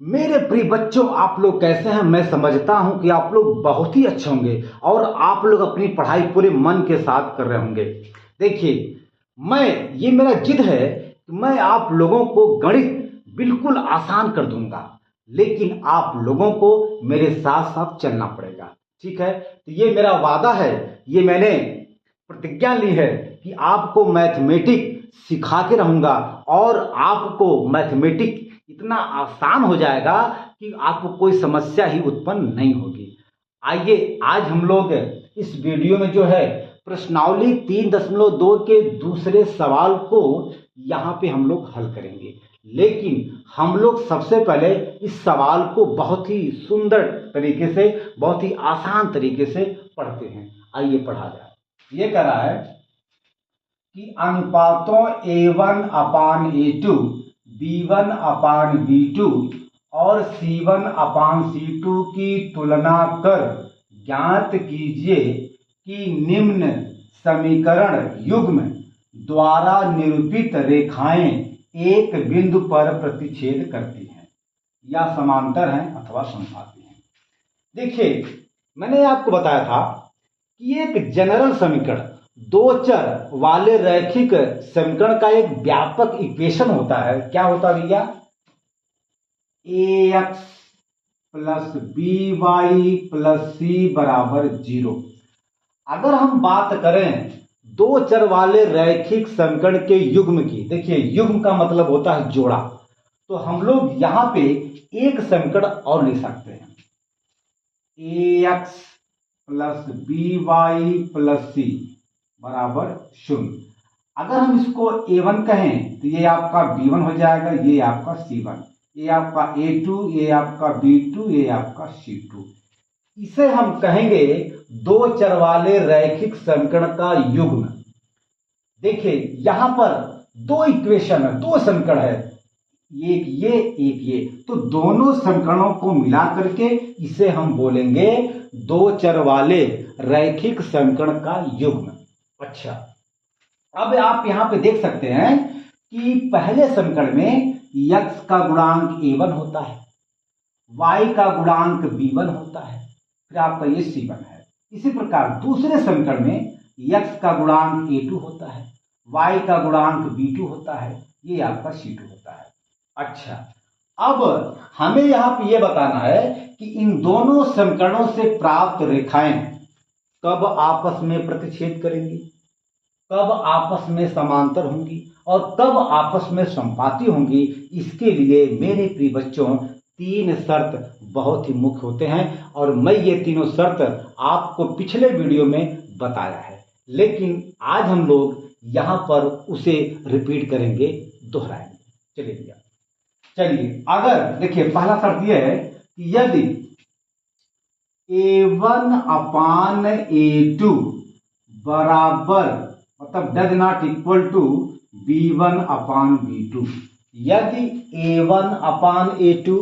मेरे प्रिय बच्चों, आप लोग कैसे हैं? मैं समझता हूं कि आप लोग बहुत ही अच्छे होंगे और आप लोग अपनी पढ़ाई पूरे मन के साथ कर रहे होंगे। देखिए, ये मेरा जिद है कि मैं आप लोगों को गणित बिल्कुल आसान कर दूंगा, लेकिन आप लोगों को मेरे साथ साथ चलना पड़ेगा। ठीक है? तो ये मेरा वादा है, ये मैंने प्रतिज्ञा ली है कि आपको मैथमेटिक सिखा के रहूंगा और आपको मैथमेटिक इतना आसान हो जाएगा कि आपको कोई समस्या ही उत्पन्न नहीं होगी। आइए, आज हम लोग इस वीडियो में जो है प्रश्नावली 3.2 के दूसरे सवाल को यहाँ पे हम लोग हल करेंगे। लेकिन हम लोग सबसे पहले इस सवाल को बहुत ही सुंदर तरीके से, बहुत ही आसान तरीके से पढ़ते हैं। आइए पढ़ा जाए। ये कह रहा है कि अनुपातों A1 upon A2, B1 upon B2 और C1 अपान C2 की तुलना कर ज्ञात कीजिए कि निम्न समीकरण युग्म द्वारा निरूपित रेखाएं एक बिंदु पर प्रतिच्छेद करती हैं या समांतर हैं अथवा समपाती हैं। देखिए, मैंने आपको बताया था कि एक जनरल समीकरण, दो चर वाले रैखिक समीकरण का एक व्यापक इक्वेशन होता है। क्या होता है भैया? ax plus by plus c बराबर 0। अगर हम बात करें दो चर वाले रैखिक समीकरण के युग्म की, देखिए युग्म का मतलब होता है जोड़ा, तो हम लोग यहां पे एक समीकरण और लिख सकते हैं, ax plus by plus c बराबर 0। अगर हम इसको A1 कहें तो ये आपका B1 हो जाएगा, ये आपका C1, ये आपका A2, ये आपका B2, ये आपका C2। इसे हम कहेंगे दो चर वाले रैखिक समीकरण का युग्म। देखिए यहां पर दो इक्वेशन है, दो समीकरण है, एक ये, तो दोनों समीकरणों को मिला करके इसे हम बोलेंगे दो चर वाले रैखिक समीकरण का युग्म। अच्छा, अब आप यहां पे देख सकते हैं कि पहले समीकरण में x का गुणांक A1 होता है, y का गुणांक B1 होता है, फिर आपका ये C1 है। इसी प्रकार दूसरे समीकरण में x का गुणांक A2 होता है, y का गुणांक B2 होता है, ये आपका C2 होता है। अच्छा, अब हमें यहां पे ये बताना है कि इन दोनों समीकरणों से प्राप्त रेखाएं कब आपस में प्रतिच्छेद करेंगी, कब आपस में समांतर होंगी और कब आपस में समपाती होंगी। इसके लिए मेरे प्रिय बच्चों तीन शर्त बहुत ही मुख्य होते हैं और मैं ये तीनों शर्त आपको पिछले वीडियो में बताया है, लेकिन आज हम लोग यहां पर उसे रिपीट करेंगे, दोहराएंगे। चलिए भैया, चलिए अगर देखिए पहला शर्त यह है कि यदि A1 अपान A2 बराबर, मतलब does not equal to B1 upon B2, यदि A1 upon A2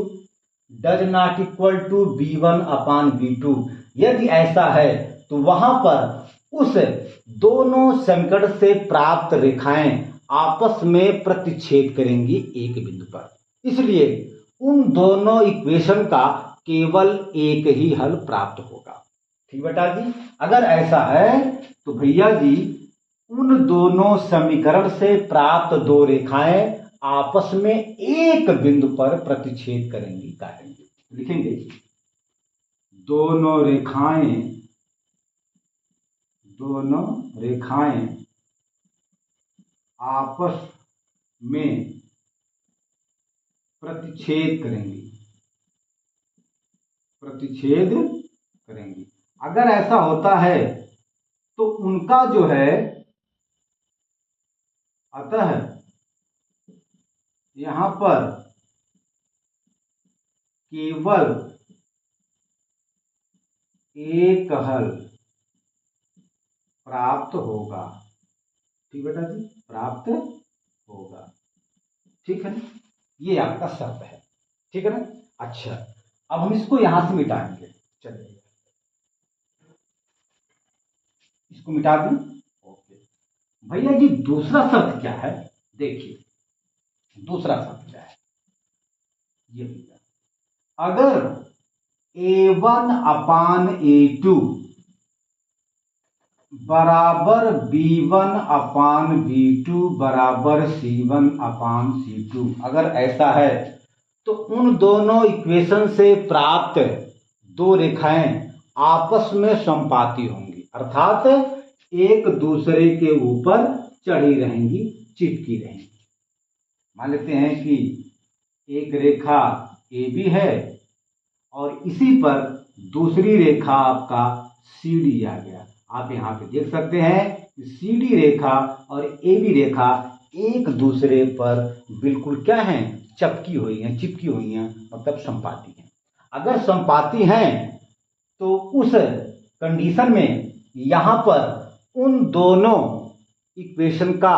does not equal to B1 upon B2, यदि ऐसा है तो वहां पर उस दोनों समीकरण से प्राप्त रेखाएं आपस में प्रतिच्छेद करेंगी एक बिंदु पर। इसलिए उन दोनों इक्वेशन का केवल एक ही हल प्राप्त होगा। ठीक बेटा जी? अगर ऐसा है तो भैया जी उन दोनों समीकरण से प्राप्त दो रेखाएं आपस में एक बिंदु पर प्रतिच्छेद करेंगी। कहेंगे, लिखेंगे दोनों रेखाएं आपस में प्रतिच्छेद करेंगी। अगर ऐसा होता है तो उनका जो है, अतः यहां पर केवल एक हल प्राप्त होगा। ठीक बेटा जी? प्राप्त होगा। ठीक है ना? ये आपका शर्त है। ठीक है ना? अच्छा, अब हम इसको यहां से मिटाएंगे। चलिए इसको मिटा दें। ओके भैया जी, दूसरा शर्त क्या है? देखिए दूसरा शर्त क्या है, ये भैया अगर A1 अपान A2 बराबर B1 अपान B2 बराबर C1 अपान C2, अगर ऐसा है तो उन दोनों इक्वेशन से प्राप्त दो रेखाएं आपस में समपाती होंगी, अर्थात एक दूसरे के ऊपर चढ़ी रहेंगी, चिपकी रहेंगी। मान लेते हैं कि एक रेखा AB है और इसी पर दूसरी रेखा आपका CD आ गया। आप यहाँ पे देख सकते हैं कि CD रेखा और AB रेखा एक दूसरे पर बिल्कुल क्या है, चिपकी हुई हैं, मतलब संपाती हैं। अगर संपाती हैं तो उस कंडीशन में यहाँ पर उन दोनों इक्वेशन का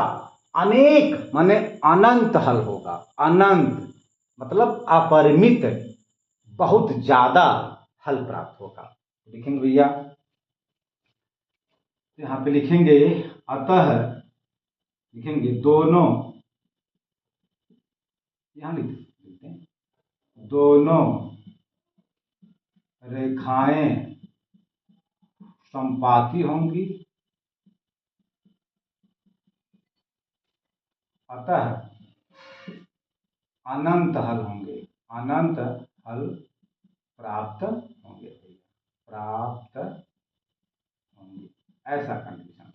अनेक माने अनंत हल होगा। अनंत मतलब अपरिमित, बहुत ज्यादा हल प्राप्त होगा। लिखेंगे भैया, यहाँ पे लिखेंगे अतः, लिखेंगे दोनों, यहाँ लिखते हैं दोनों रेखाएं समपाती होंगी, अतः अनंत हल होंगे, अनंत हल प्राप्त होंगे, प्राप्त होंगे, ऐसा कंडीशन।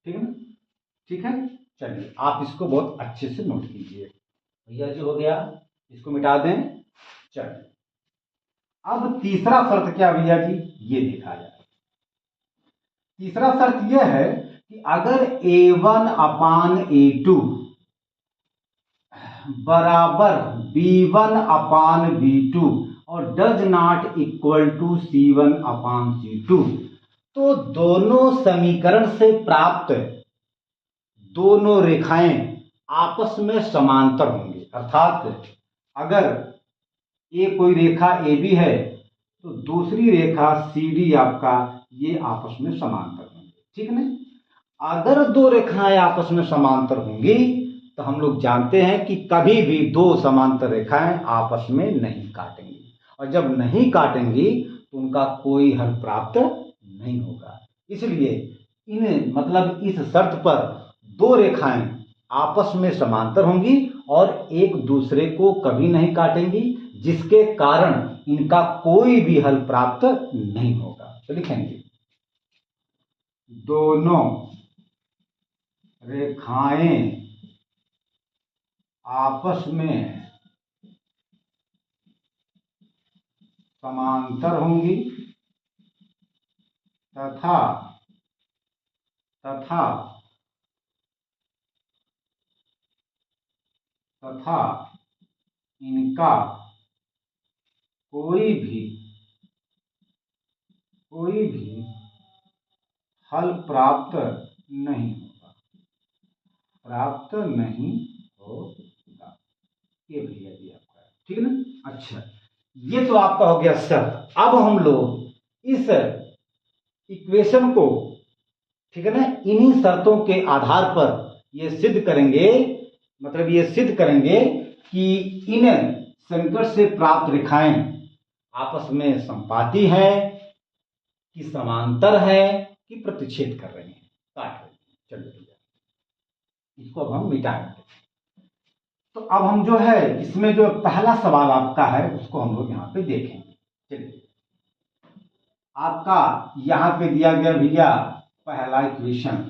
ठीक है ना, ठीक है। चलिए आप इसको बहुत अच्छे से नोट कीजिए। भैया जी हो गया, इसको मिटा दें। चलिए अब तीसरा शर्त क्या भैया जी, ये देखा जाए। तीसरा शर्त यह है कि अगर A1 अपान A2 बराबर B1 अपान B2 और does not equal to C1 upon C2, तो दोनों समीकरण से प्राप्त दोनों रेखाएं आपस में समांतर होंगी। अर्थात अगर ये कोई रेखा AB है तो दूसरी रेखा CD आपका ये आपस में समांतर होंगे। ठीक है ना। अगर दो रेखाएं आपस में समांतर होंगी तो हम लोग जानते हैं कि कभी भी दो समांतर रेखाएं आपस में नहीं काटेंगी, और जब नहीं काटेंगी तो उनका कोई हल प्राप्त नहीं होगा। इसलिए इन मतलब इस शर्त पर दो रेखाएं आपस में समांतर होंगी और एक दूसरे को कभी नहीं काटेंगी, जिसके कारण इनका कोई भी हल प्राप्त नहीं होगा। तो लिखेंगे दोनों रेखाएं आपस में समांतर होंगी तथा तथा तथा इनका कोई भी हल प्राप्त नहीं होगा, प्राप्त नहीं होगा। ये भैया जी आपका, ठीक है ना। अच्छा, ये तो आपका हो गया शर्त। अब हम लोग इस इक्वेशन को, ठीक है ना, इन्हीं शर्तों के आधार पर ये सिद्ध करेंगे, मतलब ये सिद्ध करेंगे कि इन समीकरण से प्राप्त रेखाएं आपस में संपाती है कि समांतर है कि प्रतिच्छेद कर रही हैं, काट रही हैं। चलिए भैया इसको अब हम मिटाएंगे। तो अब हम जो है इसमें जो पहला सवाल आपका है उसको हम लोग यहाँ पे देखेंगे। चलिए आपका यहाँ पे दिया गया भैया पहला इक्वेशन,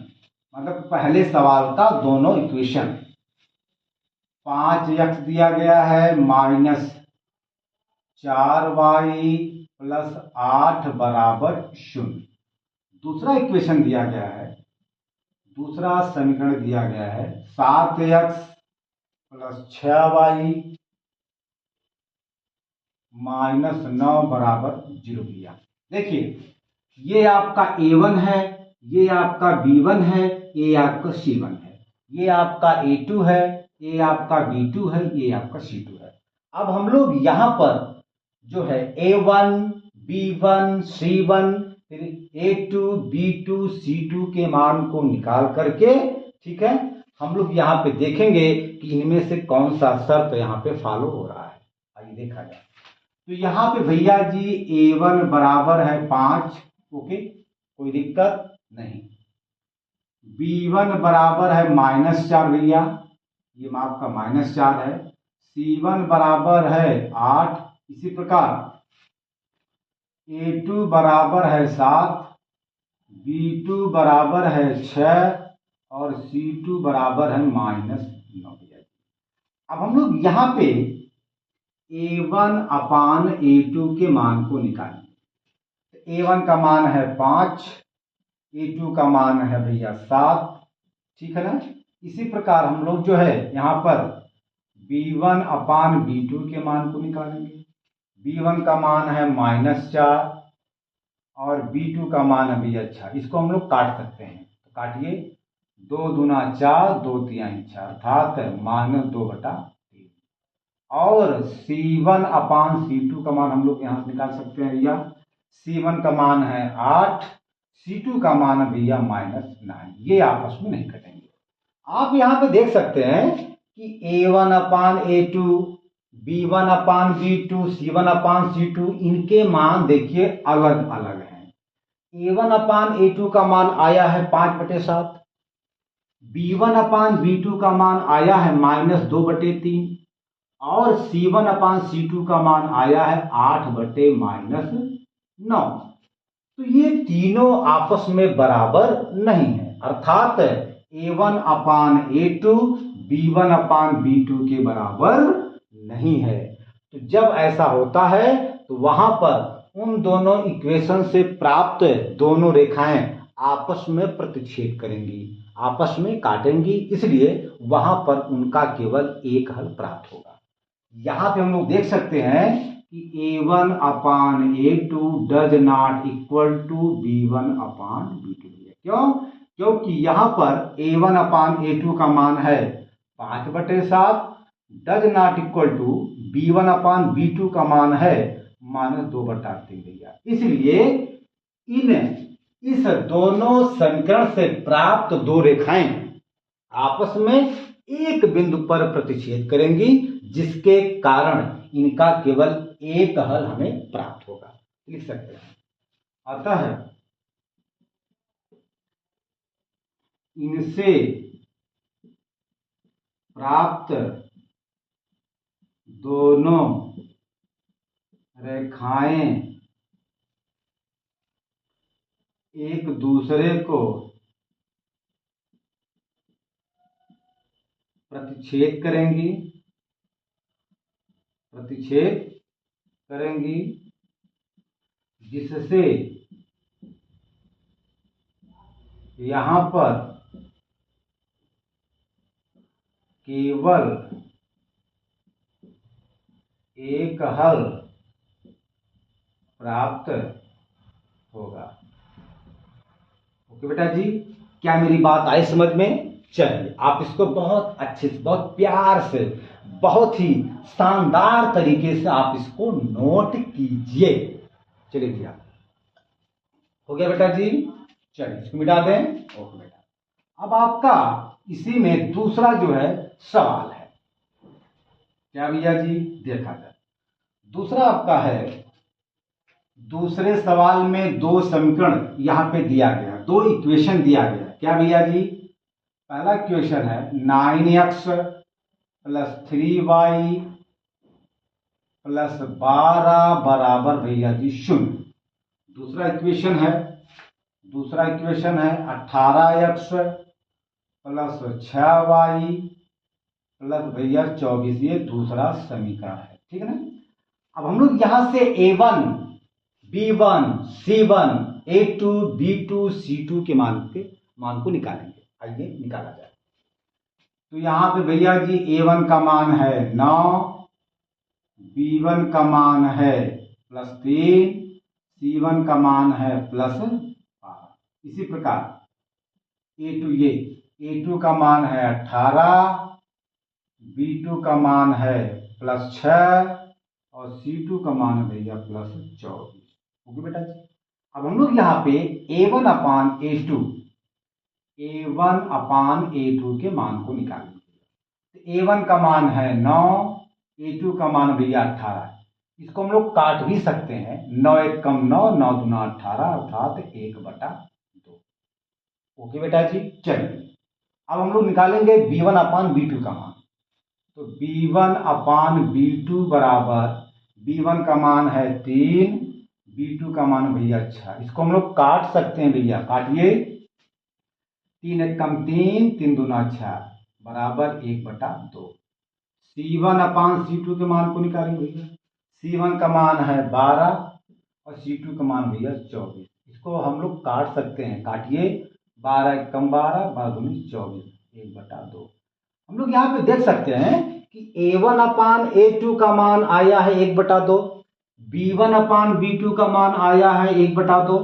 मतलब पहले सवाल का दोनों इक्वेशन। 5x दिया गया है माइनस 4y प्लस 8 बराबर 0। दूसरा इक्वेशन दिया गया है, दूसरा समीकरण दिया गया है 7x प्लस 6y माइनस 9 बराबर 0 दिया। देखिए ये आपका A1 है, ये आपका B1 है, ये आपका C1 है, ये आपका A2 है, ये आपका B2 है, ये आपका C2 है। अब हम लोग यहाँ पर जो है A1, B1, C1 फिर A2, B2, C2 के मान को निकाल करके, ठीक है, हम लोग यहाँ पे देखेंगे कि इनमें से कौन सा शर्त यहाँ पे फॉलो हो रहा है। आइए देखा जाए। तो यहाँ पे भैया जी A1 बराबर है 5, ओके, कोई दिक्कत नहीं। B1 बराबर है -4 भैया, ये आपका -4 है। C1 बराबर है 8, इसी प्रकार A2 बराबर है 7, B2 बराबर है 6 और C2 बराबर है -9 भैया। अब हम लोग यहाँ पे A1 अपान A2 के मान को निकालेंगे। A1 का मान है 5, A2 का मान है भैया 7, ठीक है ना। इसी प्रकार हम लोग जो है यहाँ पर B1 अपान B2 के मान को निकालेंगे। B1 का मान है -4 और B2 का मान है भैया 6। इसको हम लोग काट सकते हैं, तो काटिए, 2 दूना 4, 2 तिहाई 6, अर्थात -2/3। और C1 अपान C2 का मान हम लोग यहाँ से निकाल सकते हैं भैया। C1 का मान है 8, C2 का मान है भैया -9, ये आपस में नहीं कटेंगे। आप यहाँ पे देख सकते हैं कि A1 upon A2, B1 upon B2, C1 upon C2, इनके मान देखिए अलग अलग हैं। A1 अपान A2 का मान आया है 5/7, B1 अपान B2 का मान आया है -2/3 और C1 अपान C2 का मान आया है 8/-9। तो ये तीनों आपस में बराबर नहीं है, अर्थात A1 upon A2 B1 upon B2 के बराबर नहीं है। तो जब ऐसा होता है तो वहां पर उन दोनों इक्वेशन से प्राप्त दोनों रेखाएं आपस में प्रतिच्छेद करेंगी, आपस में काटेंगी, इसलिए वहां पर उनका केवल एक हल प्राप्त होगा। यहां पे हम लोग देख सकते हैं कि A1 upon A2 does not equal to B1 upon B2। क्यों? क्योंकि यहां पर A1 अपान A2 का मान है 5/7, does not equal to B1 upon B2 का मान है -2/3 भैया। इसलिए इस दोनों समीकरण से प्राप्त दो रेखाएं आपस में एक बिंदु पर प्रतिच्छेद करेंगी, जिसके कारण इनका केवल एक हल हमें प्राप्त होगा। लिख सकते हैं, अतः इनसे प्राप्त दोनों रेखाएं एक दूसरे को प्रतिच्छेद करेंगी, जिससे यहां पर केवल एक हल प्राप्त होगा। ओके बेटा जी, क्या मेरी बात आई समझ में? चलिए आप इसको बहुत अच्छे से, बहुत प्यार से, बहुत ही शानदार तरीके से आप इसको नोट कीजिए। चलिए भैया, हो गया बेटा जी? चलिए इसको मिटा दें। ओके बेटा, अब आपका इसी में दूसरा जो है सवाल है, क्या भैया जी? देखा जाए, दूसरा आपका है, दूसरे सवाल में दो समीकरण यहां पे दिया गया, दो इक्वेशन दिया गया। क्या भैया जी? पहला इक्वेशन है 9x + 3y + 12 बराबर भैया जी 0। दूसरा इक्वेशन है 18x + 6y + भैया 24, ये दूसरा समीकरण है, ठीक है ना। अब हम लोग यहां से A1 B1 C1 A2 B2 C2 के मान को निकालेंगे। आइए निकाला जाए। तो यहां पे भैया जी A1 का मान है 9, B1 का मान है +3, C1 का मान है +12। इसी प्रकार A2 का मान है 18, B2 का मान है +6 और C2 का मान है भैया +24। ओके बेटा जी, अब हम लोग यहाँ पे A1 अपान A2 के मान को निकालेंगे। तो A1 का मान है 9, A2 का मान भैया 18। इसको हम लोग काट भी सकते हैं, 9 एक कम 9, 9 दूना 18 अर्थात 1/2। ओके बेटा जी। चलिए अब हम लोग निकालेंगे b1 अपान b2 का मान। तो b1 अपान b2 बराबर, b1 का मान है 3, b2 का मान भैया 6। इसको हम लोग काट सकते हैं भैया, काटिए। 3 एक कम 3, 3 दूना 6 बराबर 1/2। c1 अपान c2 के मान को निकालेंगे भैया। c1 का मान है 12 और c2 का मान भैया 24। इसको हम लोग काट सकते हैं, काटिए। 12 एक कम 12, 12 दूनी 24, 1/2। हम लोग यहाँ पे देख सकते हैं कि a1 अपान a2 का मान आया है 1/2, b1 अपान b2 का मान आया है 1/2,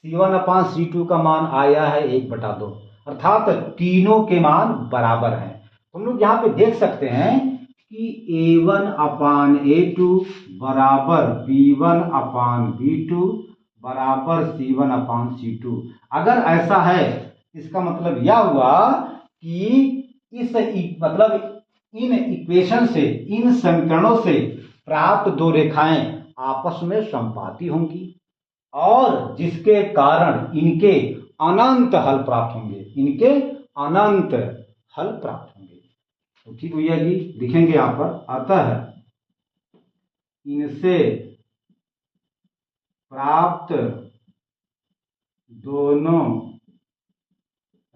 c1 अपान c2 का मान आया है 1/2, अर्थात तीनों के मान बराबर हैं। हम लोग यहाँ पे देख सकते हैं कि a1 अपान a2 बराबर b1 अपान b2 बराबर c1 अपान c2। अगर ऐसा है इसका मतलब यह हुआ कि मतलब इन इक्वेशन से, इन समीकरणों से प्राप्त दो रेखाएं आपस में संपाती होंगी और जिसके कारण इनके अनंत हल प्राप्त होंगे, इनके अनंत हल प्राप्त होंगे। तो ठीक भैया जी, लिखेंगे यहां पर, अतः इनसे प्राप्त दोनों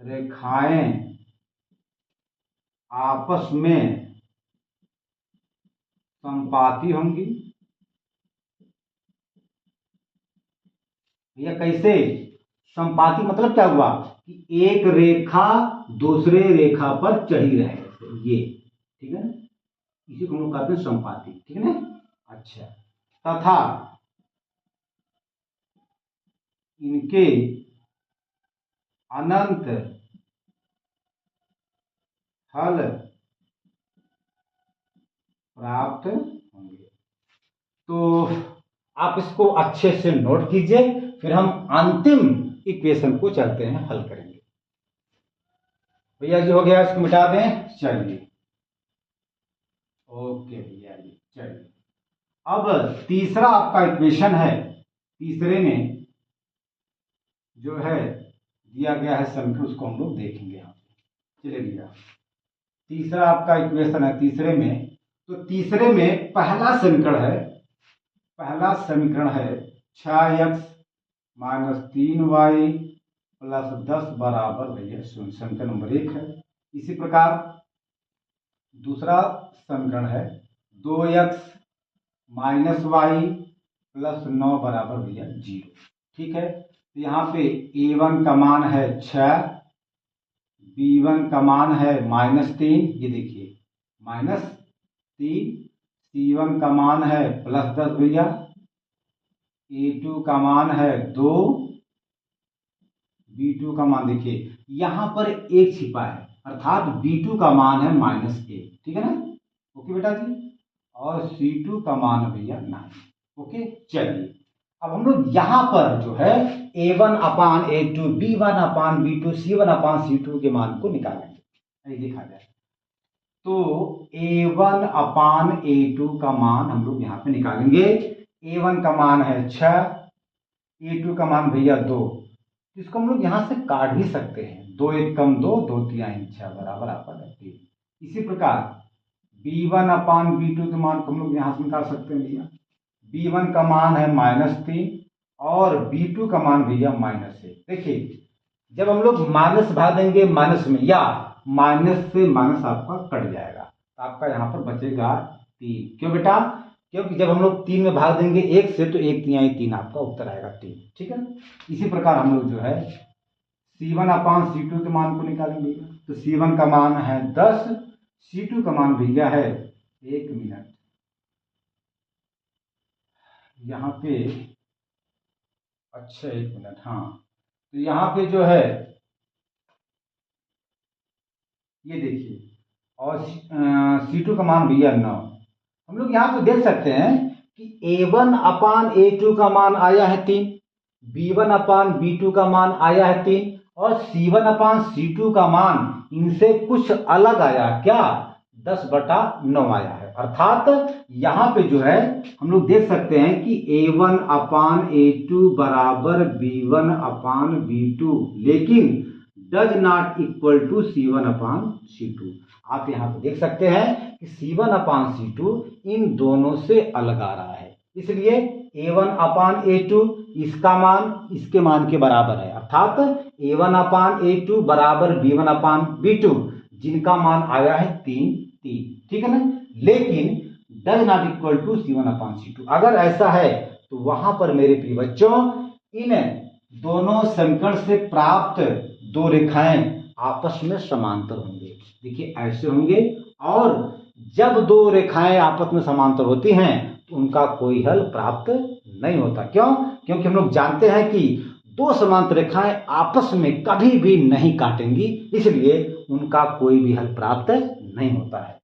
रेखाएं आपस में संपाती होंगी। भैया कैसे संपाती, मतलब क्या हुआ कि एक रेखा दूसरे रेखा पर चढ़ी रहे, ये ठीक है ना, इसी को हम लोग कहते हैं संपाती, ठीक है ना। अच्छा, तथा इनके अनंत हल प्राप्त होंगे। तो आप इसको अच्छे से नोट कीजिए, फिर हम अंतिम इक्वेशन को चलते हैं, हल करेंगे। भैया जी हो गया, इसको मिटा दें। चलिए ओके भैया जी। चलिए अब तीसरा आपका इक्वेशन है, तीसरे में जो है दिया गया है समीकरण, उसको हम लोग देखेंगे यहाँ पे। चलिए भैया, तीसरा आपका इक्वेशन है तीसरे में। तो तीसरे में पहला समीकरण है, पहला समीकरण है 6x माइनस 3y प्लस 10 बराबर भैया 0, समीकरण नंबर 1 है। इसी प्रकार दूसरा समीकरण है 2x माइनस वाई प्लस 9 बराबर भैया 0। ठीक है, तो यहाँ पे a1 का मान है 6, b1 का मान है -3, ये देखिए -3, c1 का मान है +10 भैया, a2 का मान है 2, b2 का मान देखिए यहां पर 1 छिपा है, अर्थात b2 का मान है -1, ठीक है ना। ओके बेटा जी, और c2 का मान भैया 9। ओके, चलिए अब हम लोग यहां पर जो है a1 upon a2, b1 upon b2, c1 upon c2 के मान को निकालेंगे। देखा जाए तो a1 अपान a2 का मान हम लोग यहाँ पे निकालेंगे। a1 का मान है 6, a2 का मान भैया 2, इसको हम लोग यहाँ से काट भी सकते हैं। 2 एक कम 2, 2 3 6 बराबर आपका 3। इसी प्रकार b1 अपान b2 के मान को हम लोग यहाँ से निकाल सकते हैं भैया। b1 का मान है -3 और b2 का मान भैया -1। देखिए जब हम लोग माइनस भाग देंगे माइनस में, या माइनस से माइनस आपका कट जाएगा, तो आपका यहाँ पर बचेगा 3। क्यों बेटा, क्योंकि जब हम लोग 3 में भाग देंगे 1 से, तो 1 3 3 आपका उत्तर आएगा 3। ठीक है, इसी प्रकार हम लोग जो है c1 अपान c2 के मान को निकालेंगे। तो c1 का मान है 10, c2 का मान भैया है 1 मिनट। यहाँ पे अच्छा 1 मिनट, हाँ, तो यहाँ पे जो है ये देखिए, और c2 का मान भैया 9। हम लोग यहाँ पे देख सकते हैं कि a1 अपान a2 का मान आया है 3, b1 अपान b2 का मान आया है 3 और c1 अपान c2 का मान इनसे कुछ अलग आया। क्या, 10/9 आया है। अर्थात यहाँ पे जो है हम लोग देख सकते हैं कि A1/A2 बराबर B1/B2, लेकिन does not equal to C1/C2। आप यहाँ पे देख सकते हैं कि C1/C2 इन दोनों से अलग आ रहा है, इसलिए A1/A2 इसका मान इसके मान के बराबर है। अर्थात A1/A2 बराबर B1/B2, जिनका मान आया है 3, ठीक है ना। लेकिन does not equal to C1/C2, अगर ऐसा है तो वहां पर मेरे प्रिय बच्चों इन दोनों समीकरण से प्राप्त दो रेखाएं आपस में समांतर होंगे। देखिए ऐसे होंगे, और जब दो रेखाएं आपस में समांतर होती हैं तो उनका कोई हल प्राप्त नहीं होता। क्यों? क्योंकि हम लोग जानते हैं कि दो समांतर रेखाएं आपस में कभी भी नहीं काटेंगी, इसलिए उनका कोई भी हल प्राप्त नहीं होता है।